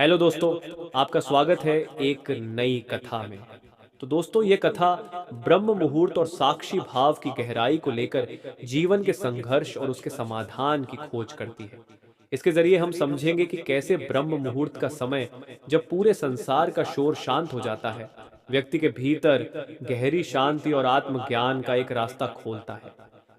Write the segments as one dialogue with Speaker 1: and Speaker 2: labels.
Speaker 1: Hello दोस्तों, आपका स्वागत है एक नई कथा में। तो दोस्तों, ये कथा ब्रह्म मुहूर्त और साक्षी भाव की गहराई को लेकर जीवन के संघर्ष और उसके समाधान की खोज करती है। इसके जरिए हम समझेंगे कि कैसे ब्रह्म मुहूर्त का समय, जब पूरे संसार का शोर शांत हो जाता है, व्यक्ति के भीतर गहरी शांति और आत्मज्ञान का एक रास्ता खोलता है।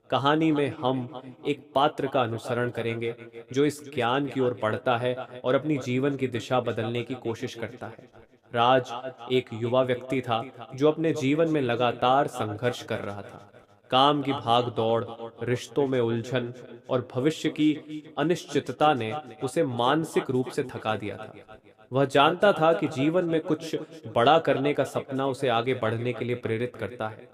Speaker 1: कहानी में हम एक पात्र का अनुसरण करेंगे जो इस ज्ञान की ओर बढ़ता है और अपनी जीवन की दिशा बदलने की कोशिश करता है। राज एक युवा व्यक्ति था जो अपने जीवन में लगातार संघर्ष कर रहा था। काम की भाग दौड़, रिश्तों में उलझन और भविष्य की अनिश्चितता ने उसे मानसिक रूप से थका दिया था। वह जानता था कि जीवन में कुछ बड़ा करने का सपना उसे आगे बढ़ने के लिए प्रेरित करता है,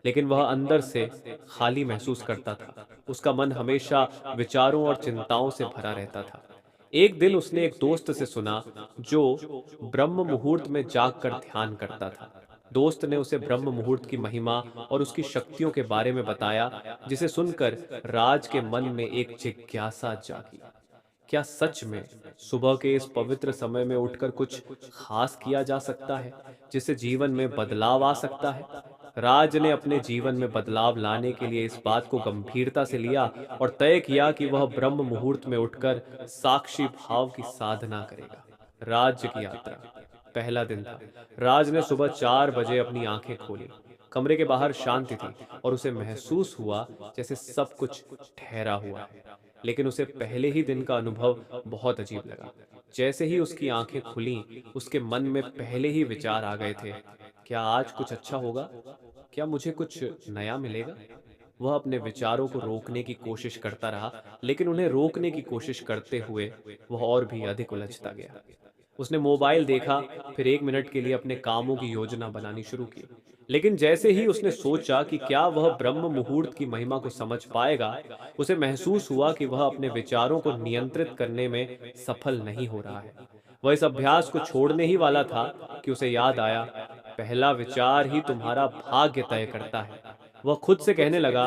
Speaker 1: लेकिन वह अंदर से खाली महसूस करता था। उसका मन हमेशा विचारों और चिंताओं से भरा रहता था। एक दिन उसने एक दोस्त से सुना जो ब्रह्म मुहूर्त में जागकर ध्यान करता था। दोस्त ने उसे ब्रह्म मुहूर्त की महिमा और उसकी शक्तियों के बारे में बताया, जिसे सुनकर राज के मन में एक जिज्ञासा जागी। क्या सच में सुबह के इस पवित्र समय में उठकर कुछ खास किया जा सकता है, जिससे जीवन में बदलाव आ सकता है? राज ने अपने जीवन में बदलाव लाने के लिए इस बात को गंभीरता से लिया और तय किया कि वह ब्रह्म मुहूर्त में उठकर साक्षी भाव की साधना करेगा। राज्य की यात्रा। पहला दिन था। राज ने सुबह 4 बजे अपनी आंखें खोली। कमरे के बाहर शांति थी और उसे महसूस हुआ जैसे सब कुछ ठहरा हुआ है। लेकिन उसे पहले ही दिन का अनुभव बहुत अजीब लगा। जैसे ही उसकी आंखें खुलीं, उसके मन में पहले ही विचार आ गए थे। क्या आज कुछ अच्छा होगा? क्या मुझे कुछ नया मिलेगा? वह अपने विचारों को रोकने की कोशिश करता रहा, लेकिन उन्हें रोकने की कोशिश करते हुए वह और भी अधिक उलझता गया। उसने मोबाइल देखा, फिर 1 मिनट के लिए अपने कामों की योजना बनानी शुरू की। लेकिन जैसे ही उसने सोचा कि क्या वह ब्रह्म मुहूर्त की महिमा को समझ पाएगा, उसे महसूस हुआ कि वह अपने विचारों को नियंत्रित करने में सफल नहीं हो रहा है। वह इस अभ्यास को छोड़ने ही वाला था कि उसे याद आया, पहला विचार ही तुम्हारा भाग्य तय करता है। वह खुद से कहने लगा,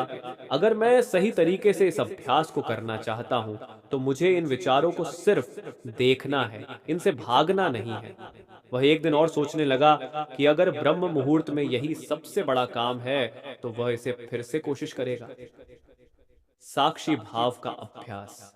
Speaker 1: अगर मैं सही तरीके से इस अभ्यास को करना चाहता हूं, तो मुझे इन विचारों को सिर्फ देखना है, इनसे भागना नहीं है। वह एक दिन और सोचने लगा कि अगर ब्रह्म मुहूर्त में यही सबसे बड़ा काम है, तो वह इसे फिर से कोशिश करेगा। साक्षी भाव का अभ्यास।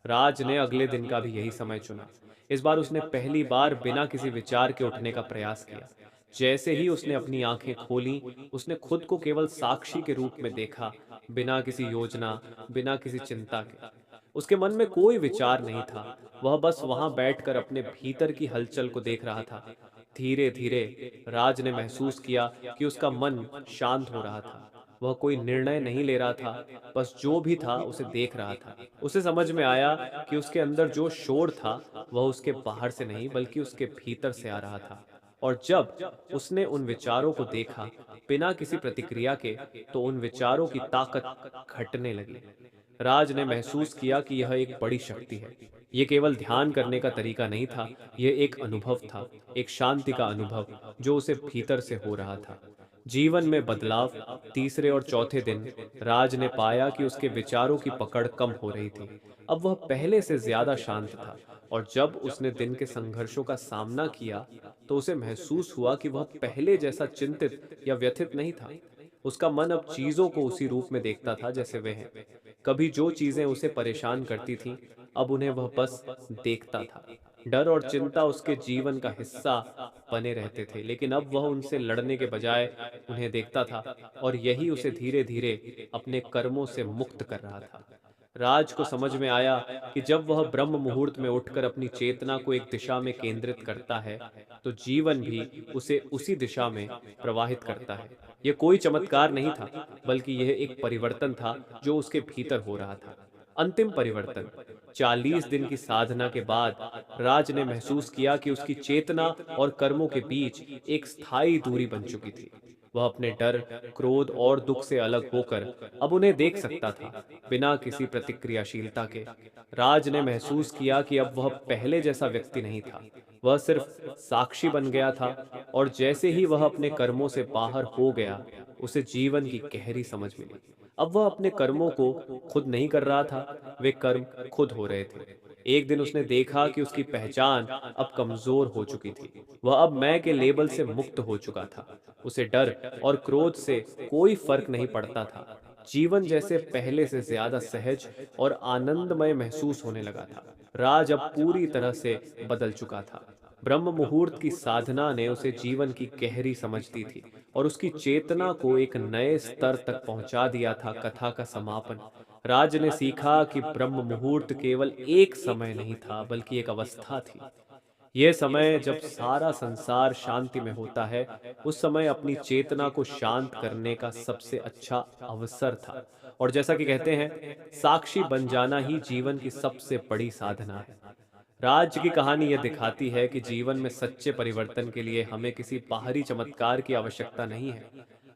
Speaker 1: राज ने अगले दिन का भी यही समय चुना। इस बार उसने पहली बार बिना किसी विचार के उठने का प्रयास किया। जैसे ही उसने अपनी आंखें खोली, उसने खुद को केवल साक्षी के रूप में देखा, बिना किसी योजना, बिना किसी चिंता के। उसके मन में कोई विचार नहीं था। वह बस वहां बैठकर अपने भीतर की हलचल को देख रहा था। धीरे धीरे राज ने महसूस किया कि उसका मन शांत हो रहा था। वह कोई निर्णय नहीं ले रहा था, बस जो भी था उसे देख रहा था। उसे समझ में आया कि उसके अंदर जो शोर था, वह उसके बाहर से नहीं बल्कि उसके भीतर से आ रहा था। और जब उसने उन विचारों को देखा बिना किसी प्रतिक्रिया के, तो उन विचारों की ताकत घटने लगी। राज ने महसूस किया कि यह एक बड़ी शक्ति है। यह केवल ध्यान करने का तरीका नहीं था, यह एक अनुभव था, एक शांति का अनुभव जो उसे भीतर से हो रहा था। जीवन में बदलाव। तीसरे और चौथे दिन राज ने पाया कि उसके विचारों की पकड़ कम हो रही थी। अब वह पहले से ज्यादा शांत था, और जब उसने दिन के संघर्षों का सामना किया, तो उसे महसूस हुआ कि वह पहले जैसा चिंतित या व्यथित नहीं था। उसका मन अब चीजों को उसी रूप में देखता था जैसे वे हैं। कभी जो चीजें उसे परेशान करती थीं, अब उन्हें वह बस देखता था। डर और चिंता उसके जीवन का हिस्सा बने रहते थे, लेकिन अब वह उनसे लड़ने के बजाय उन्हें देखता था, और यही उसे धीरे धीरे अपने कर्मों से मुक्त कर रहा था। राज को समझ में आया कि जब वह ब्रह्म मुहूर्त में उठकर अपनी चेतना को एक दिशा में केंद्रित करता है, तो जीवन भी उसे उसी दिशा में प्रवाहित करता है। यह कोई चमत्कार नहीं था, बल्कि यह एक परिवर्तन था जो उसके भीतर हो रहा था। अंतिम परिवर्तन। 40 दिन की साधना के बाद राज ने महसूस किया कि उसकी चेतना और कर्मों के बीच एक स्थायी दूरी बन चुकी थी। वह अपने डर, क्रोध और दुख से अलग होकर अब उन्हें देख सकता था, बिना किसी प्रतिक्रियाशीलता के। राज ने महसूस किया कि अब वह पहले जैसा व्यक्ति नहीं था। वह सिर्फ साक्षी बन गया था, और जैसे ही वह अपने कर्मों से बाहर हो गया, उसे जीवन की गहरी समझ मिली। अब वह अपने कर्मों को खुद नहीं कर रहा था, वे कर्म खुद हो रहे थे। एक दिन उसने देखा कि उसकी पहचान अब कमजोर हो चुकी थी। वह अब मैं के लेबल से मुक्त हो चुका था। उसे डर और क्रोध से कोई फर्क नहीं पड़ता था। जीवन जैसे पहले से ज्यादा सहज और आनंदमय महसूस होने लगा था। राज अब पूरी तरह से बदल चुका था। ब्रह्म मुहूर्त की साधना ने उसे जीवन की गहरी समझ दी थी और उसकी चेतना को एक नए स्तर तक पहुंचा दिया था। कथा का समापन। राज ने सीखा कि ब्रह्म मुहूर्त केवल एक समय नहीं था, बल्कि एक अवस्था थी। यह समय जब सारा संसार शांति में होता है, उस समय अपनी चेतना को शांत करने का सबसे अच्छा अवसर था। और जैसा कि कहते हैं, साक्षी बन जाना ही जीवन की सबसे बड़ी साधना है। राज्य की कहानी यह दिखाती है कि जीवन में सच्चे परिवर्तन के लिए हमें किसी बाहरी चमत्कार की आवश्यकता नहीं है।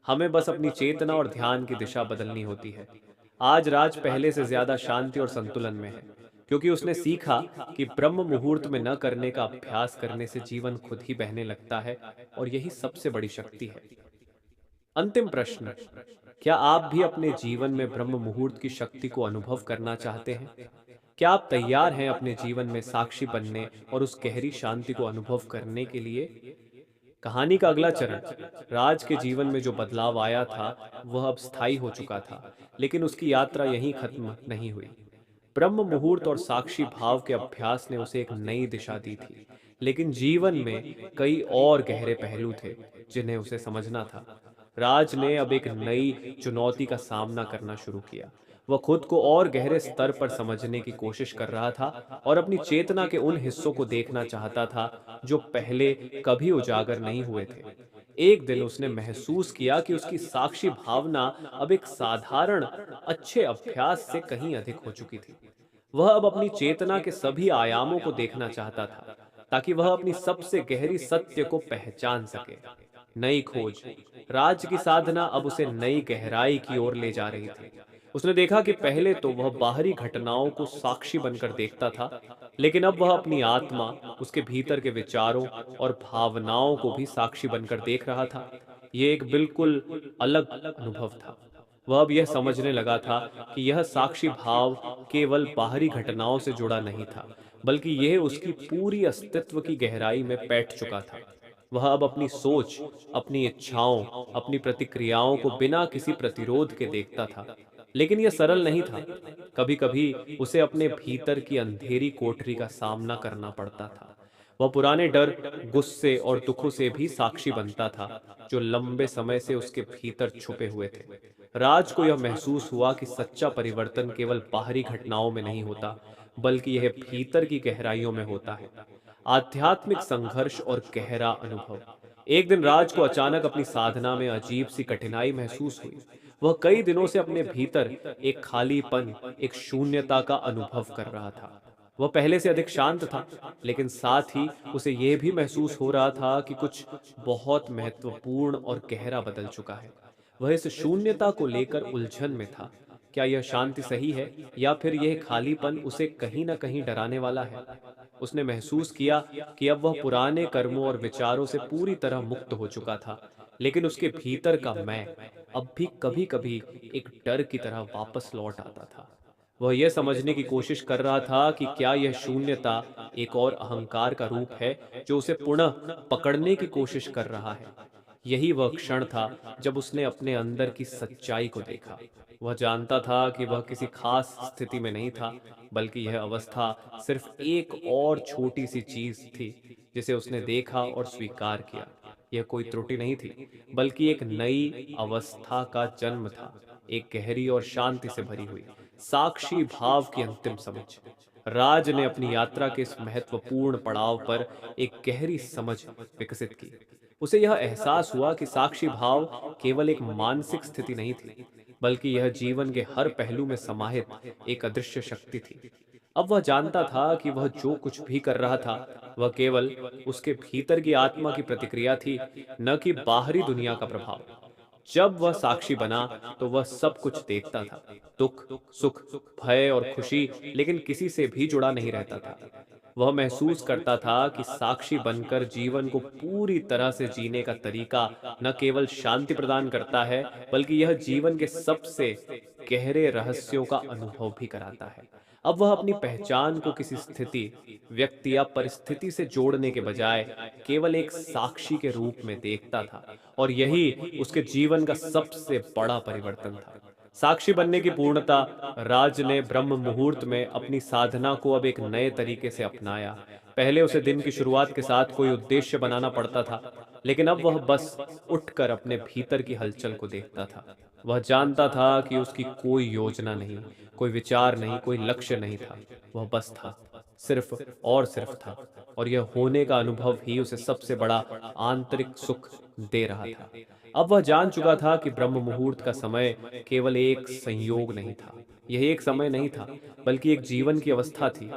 Speaker 1: हमें बस अपनी चेतना और ध्यान की दिशा बदलनी होती है। आज राज पहले से ज्यादा शांति और संतुलन में है, क्योंकि उसने सीखा कि ब्रह्म मुहूर्त में न करने का अभ्यास करने से जीवन खुद ही बहने लगता है, और यही सबसे बड़ी शक्ति है। अंतिम प्रश्न, क्या आप भी अपने जीवन में ब्रह्म मुहूर्त की शक्ति को अनुभव करना चाहते हैं? क्या आप तैयार हैं अपने जीवन में साक्षी बनने और उस गहरी शांति को अनुभव करने के लिए? कहानी का अगला चरण, राज के जीवन में जो बदलाव आया था वह अब स्थायी हो चुका था, लेकिन उसकी यात्रा यहीं खत्म नहीं हुई। ब्रह्म मुहूर्त और साक्षी भाव के अभ्यास ने उसे एक नई दिशा दी थी, लेकिन जीवन में कई और गहरे पहलू थे जिन्हें उसे समझना था। राज ने अब एक नई चुनौती का सामना करना शुरू किया। वह खुद को और गहरे स्तर पर समझने की कोशिश कर रहा था और अपनी चेतना के उन हिस्सों को देखना चाहता था जो पहले कभी उजागर नहीं हुए थे। एक दिन उसने महसूस किया कि उसकी साक्षी भावना अब एक साधारण अच्छे अभ्यास से कहीं अधिक हो चुकी थी। वह अब अपनी चेतना के सभी आयामों को देखना चाहता था, ताकि वह अपनी सबसे गहरी सत्य को पहचान सके। नई खोज, राज की साधना अब उसे नई गहराई की ओर ले जा रही थी। उसने देखा कि पहले तो वह बाहरी घटनाओं को साक्षी बनकर देखता था, लेकिन अब वह अपनी आत्मा, उसके भीतर के विचारों और भावनाओं को भी साक्षी बनकर देख रहा था। यह एक बिल्कुल अलग अनुभव था। वह अब यह समझने लगा था कि यह साक्षी भाव केवल बाहरी घटनाओं से जुड़ा नहीं था, बल्कि यह उसकी पूरी अस्तित्व की गहराई में बैठ चुका था। वह अब अपनी सोच, अपनी इच्छाओं, अपनी प्रतिक्रियाओं को बिना किसी प्रतिरोध के देखता था। लेकिन यह सरल नहीं था। कभी-कभी उसे अपने भीतर की अंधेरी कोठरी का सामना करना पड़ता था। वह पुराने डर, गुस्से और दुखों से भी साक्षी बनता था, जो लंबे समय से उसके भीतर छुपे हुए थे। राज को यह महसूस हुआ कि सच्चा परिवर्तन केवल बाहरी घटनाओं में नहीं होता, बल्कि यह भीतर की गहराइयों में होता है। आध्यात्मिक संघर्ष और गहरा अनुभव। एक दिन राज को अचानक अपनी साधना में अजीब सी कठिनाई महसूस हुई। वह कई दिनों से अपने भीतर एक खालीपन, एक शून्यता का अनुभव कर रहा था। वह पहले से अधिक शांत था, लेकिन साथ ही उसे यह भी महसूस हो रहा था कि कुछ बहुत महत्वपूर्ण और गहरा बदल चुका है। वह इस शून्यता को लेकर उलझन में था। क्या यह शांति सही है, या फिर यह खालीपन उसे कहीं ना कहीं डराने वाला है? उसने महसूस किया कि अब वह पुराने कर्मों और विचारों से पूरी तरह मुक्त हो चुका था, लेकिन उसके भीतर का मैं अब भी कभी-कभी एक डर की तरह वापस लौट आता था। वह यह समझने की कोशिश कर रहा था कि क्या यह शून्यता एक और अहंकार का रूप है जो उसे पुनः पकड़ने की कोशिश कर रहा है। यही वह क्षण था जब उसने अपने अंदर की सच्चाई को देखा। वह जानता था कि वह किसी खास स्थिति में नहीं था, बल्कि यह अवस्था सिर्फ एक और छोटी सी चीज थी जिसे उसने देखा और स्वीकार किया। यह कोई त्रुटि नहीं थी, बल्कि एक नई अवस्था का जन्म था, एक गहरी और शांति से भरी हुई साक्षी भाव की अंतिम समझ। राज ने अपनी यात्रा के इस महत्वपूर्ण पड़ाव पर एक गहरी समझ विकसित की। उसे यह एहसास हुआ कि साक्षी भाव केवल एक मानसिक स्थिति नहीं थी, बल्कि यह जीवन के हर पहलू में समाहित एक अदृश्य शक्ति थी। अब वह जानता था कि वह जो कुछ भी कर रहा था, वह केवल उसके भीतर की आत्मा की प्रतिक्रिया थी, न कि बाहरी दुनिया का प्रभाव। जब वह साक्षी बना, तो वह सब कुछ देखता था, दुख, सुख, भय और खुशी, लेकिन किसी से भी जुड़ा नहीं रहता था। वह महसूस करता था कि साक्षी बनकर जीवन को पूरी तरह से जीने का तरीका न केवल शांति प्रदान करता है, बल्कि यह जीवन के सबसे गहरे रहस्यों का अनुभव भी कराता है। अब वह अपनी पहचान को किसी स्थिति, व्यक्ति या परिस्थिति से जोड़ने के बजाय केवल एक साक्षी के रूप में देखता था, और यही उसके जीवन का सबसे बड़ा परिवर्तन था। साक्षी बनने की पूर्णता, राज ने ब्रह्म मुहूर्त में अपनी साधना को अब एक नए तरीके से अपनाया। पहले उसे दिन की शुरुआत के साथ कोई उद्देश्य बनाना पड़ता था, लेकिन अब वह बस उठकर अपने भीतर की हलचल को देखता था। वह जानता था कि उसकी कोई योजना नहीं, कोई विचार नहीं, कोई लक्ष्य नहीं था। वह बस था, सिर्फ और सिर्फ था। और यह होने का अनुभव ही उसे सबसे बड़ा आंतरिक सुख दे रहा था। अब वह जान चुका था कि ब्रह्म मुहूर्त का समय केवल एक संयोग नहीं था। यह एक समय नहीं था, बल्कि एक जीवन की अवस्था थी।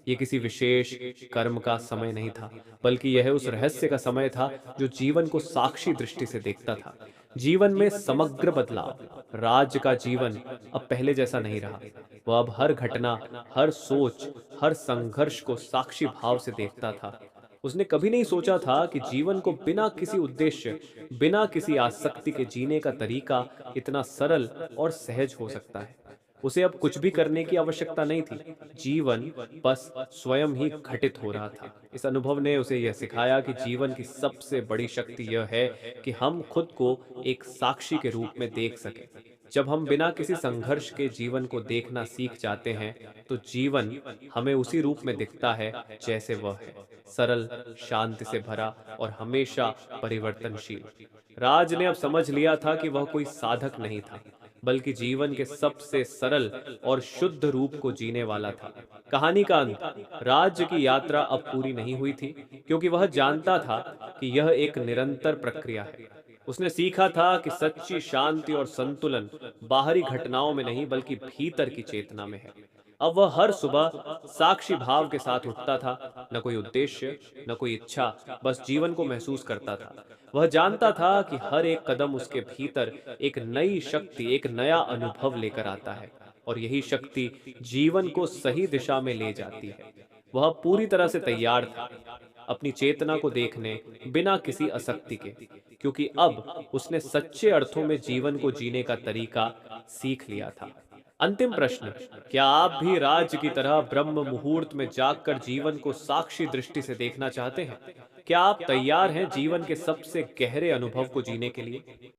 Speaker 1: ये किसी विशेष कर्म का समय नहीं था, बल्कि यह उस रहस्य का समय था जो जीवन को साक्षी दृष्टि से देखता था। जीवन में समग्र बदलाव। राज्य का जीवन अब पहले जैसा नहीं रहा। वह अब हर घटना, हर सोच, हर संघर्ष को साक्षी भाव से देखता था। उसने कभी नहीं सोचा था कि जीवन को बिना किसी उद्देश्य, बिना किसी आसक्ति के जीने का तरीका इतना सरल और सहज हो सकता है। उसे अब कुछ भी करने की आवश्यकता नहीं थी। जीवन बस स्वयं ही घटित हो रहा था। इस अनुभव ने उसे यह सिखाया कि जीवन की सबसे बड़ी शक्ति यह है कि हम खुद को एक साक्षी के रूप में देख सकें। जब हम बिना किसी संघर्ष के जीवन को देखना सीख जाते हैं, तो जीवन हमें उसी रूप में दिखता है जैसे वह है, सरल, शांति से भरा और हमेशा परिवर्तनशील। राज ने अब समझ लिया था कि वह कोई साधक नहीं था, बल्कि जीवन के सबसे सरल और शुद्ध रूप को जीने वाला था। कहानी का अंत, राज्य की यात्रा अब पूरी नहीं हुई थी, क्योंकि वह जानता था कि यह एक निरंतर प्रक्रिया है। उसने सीखा था कि सच्ची शांति और संतुलन बाहरी घटनाओं में नहीं, बल्कि भीतर की चेतना में है। अब वह हर सुबह साक्षी भाव के साथ उठता था, न कोई उद्देश्य, न कोई इच्छा, बस जीवन को महसूस करता था। वह जानता था कि हर एक कदम उसके भीतर एक नई शक्ति, एक नया अनुभव लेकर आता है, और यही शक्ति जीवन को सही दिशा में ले जाती है। वह पूरी तरह से तैयार था, अपनी चेतना को देखने, बिना किसी आसक्ति के, क्योंकि अब उसने सच्चे अर्थों में जीवन को जीने का तरीका सीख लिया था। अंतिम प्रश्न, क्या आप भी राज्य की तरह ब्रह्म मुहूर्त में जागकर जीवन को साक्षी दृष्टि से देखना चाहते हैं? क्या आप तैयार हैं जीवन के सबसे गहरे अनुभव को जीने के लिए?